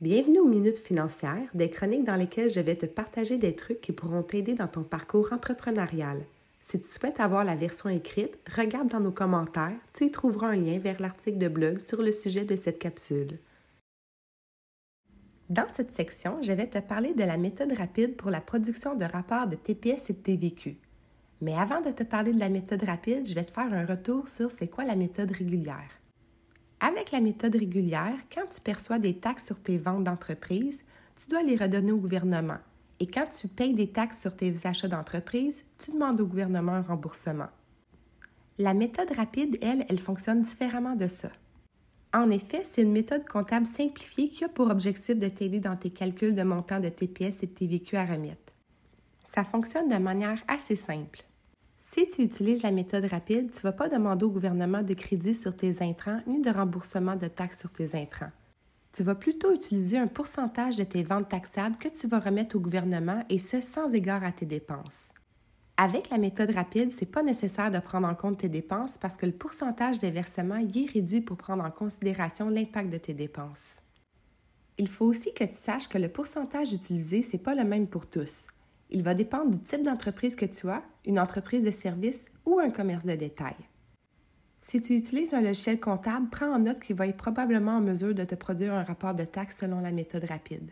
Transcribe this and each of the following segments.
Bienvenue aux Minutes financières, des chroniques dans lesquelles je vais te partager des trucs qui pourront t'aider dans ton parcours entrepreneurial. Si tu souhaites avoir la version écrite, regarde dans nos commentaires, tu y trouveras un lien vers l'article de blog sur le sujet de cette capsule. Dans cette section, je vais te parler de la méthode rapide pour la production de rapports de TPS et de TVQ. Mais avant de te parler de la méthode rapide, je vais te faire un retour sur c'est quoi la méthode régulière. Avec la méthode régulière, quand tu perçois des taxes sur tes ventes d'entreprise, tu dois les redonner au gouvernement. Et quand tu payes des taxes sur tes achats d'entreprise, tu demandes au gouvernement un remboursement. La méthode rapide, elle fonctionne différemment de ça. En effet, c'est une méthode comptable simplifiée qui a pour objectif de t'aider dans tes calculs de montant de TPS et de TVQ à remettre. Ça fonctionne de manière assez simple. Si tu utilises la méthode rapide, tu ne vas pas demander au gouvernement de crédit sur tes intrants ni de remboursement de taxes sur tes intrants. Tu vas plutôt utiliser un pourcentage de tes ventes taxables que tu vas remettre au gouvernement et ce, sans égard à tes dépenses. Avec la méthode rapide, ce n'est pas nécessaire de prendre en compte tes dépenses parce que le pourcentage des versements y est réduit pour prendre en considération l'impact de tes dépenses. Il faut aussi que tu saches que le pourcentage utilisé, ce n'est pas le même pour tous. Il va dépendre du type d'entreprise que tu as, une entreprise de service ou un commerce de détail. Si tu utilises un logiciel comptable, prends en note qu'il va être probablement en mesure de te produire un rapport de taxes selon la méthode rapide.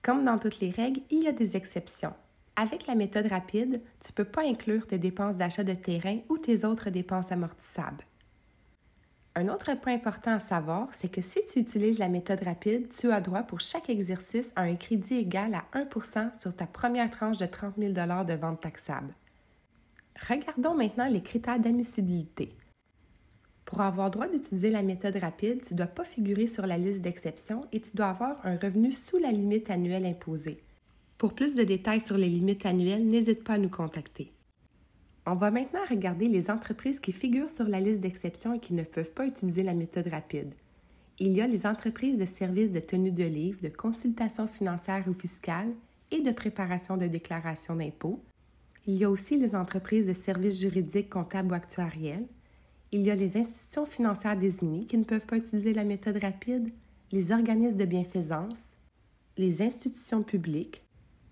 Comme dans toutes les règles, il y a des exceptions. Avec la méthode rapide, tu ne peux pas inclure tes dépenses d'achat de terrain ou tes autres dépenses amortissables. Un autre point important à savoir, c'est que si tu utilises la méthode rapide, tu as droit pour chaque exercice à un crédit égal à 1% sur ta première tranche de 30 000 $ de vente taxable. Regardons maintenant les critères d'admissibilité. Pour avoir droit d'utiliser la méthode rapide, tu ne dois pas figurer sur la liste d'exceptions et tu dois avoir un revenu sous la limite annuelle imposée. Pour plus de détails sur les limites annuelles, n'hésite pas à nous contacter. On va maintenant regarder les entreprises qui figurent sur la liste d'exceptions et qui ne peuvent pas utiliser la méthode rapide. Il y a les entreprises de services de tenue de livre, de consultation financière ou fiscale et de préparation de déclaration d'impôts. Il y a aussi les entreprises de services juridiques, comptables ou actuariels. Il y a les institutions financières désignées qui ne peuvent pas utiliser la méthode rapide, les organismes de bienfaisance, les institutions publiques,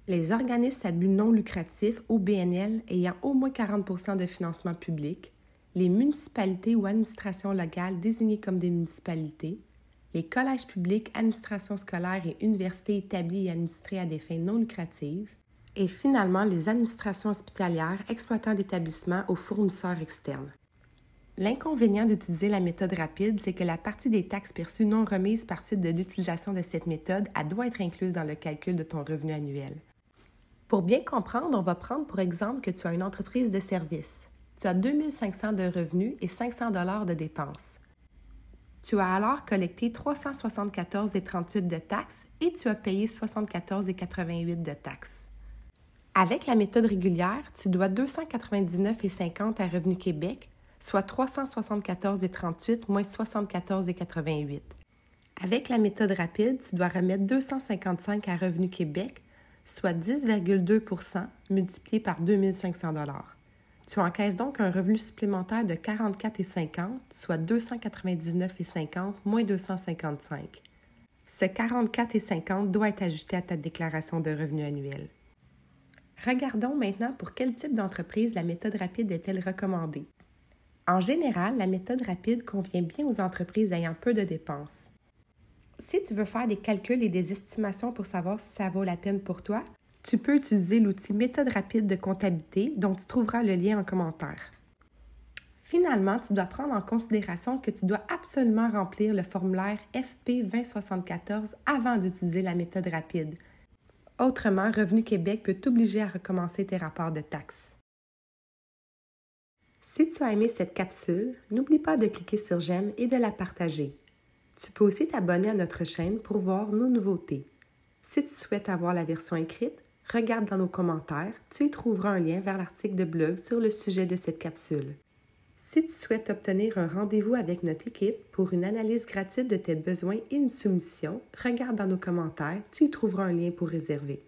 les organismes à but non lucratif, OBNL, ayant au moins 40% de financement public, les municipalités ou administrations locales désignées comme des municipalités, les collèges publics, administrations scolaires et universités établies et administrées à des fins non lucratives, et finalement les administrations hospitalières, exploitants d'établissements ou fournisseurs externes. L'inconvénient d'utiliser la méthode rapide, c'est que la partie des taxes perçues non remises par suite de l'utilisation de cette méthode, elle doit être incluse dans le calcul de ton revenu annuel. Pour bien comprendre, on va prendre pour exemple que tu as une entreprise de service. Tu as 2 500 de revenus et 500 $ de dépenses. Tu as alors collecté 374,38 de taxes et tu as payé 74,88 de taxes. Avec la méthode régulière, tu dois 299,50 à Revenu Québec, soit 374,38 moins 74,88. Avec la méthode rapide, tu dois remettre 255 à Revenu Québec, soit 10,2% multiplié par 2 500 $. Tu encaisses donc un revenu supplémentaire de 44,50, soit 299,50 moins 255. Ce 44,50 doit être ajouté à ta déclaration de revenus annuel. Regardons maintenant pour quel type d'entreprise la méthode rapide est-elle recommandée. En général, la méthode rapide convient bien aux entreprises ayant peu de dépenses. Si tu veux faire des calculs et des estimations pour savoir si ça vaut la peine pour toi, tu peux utiliser l'outil Méthode rapide de comptabilité dont tu trouveras le lien en commentaire. Finalement, tu dois prendre en considération que tu dois absolument remplir le formulaire FP 2074 avant d'utiliser la méthode rapide. Autrement, Revenu Québec peut t'obliger à recommencer tes rapports de taxes. Si tu as aimé cette capsule, n'oublie pas de cliquer sur j'aime et de la partager. Tu peux aussi t'abonner à notre chaîne pour voir nos nouveautés. Si tu souhaites avoir la version écrite, regarde dans nos commentaires, tu y trouveras un lien vers l'article de blog sur le sujet de cette capsule. Si tu souhaites obtenir un rendez-vous avec notre équipe pour une analyse gratuite de tes besoins et une soumission, regarde dans nos commentaires, tu y trouveras un lien pour réserver.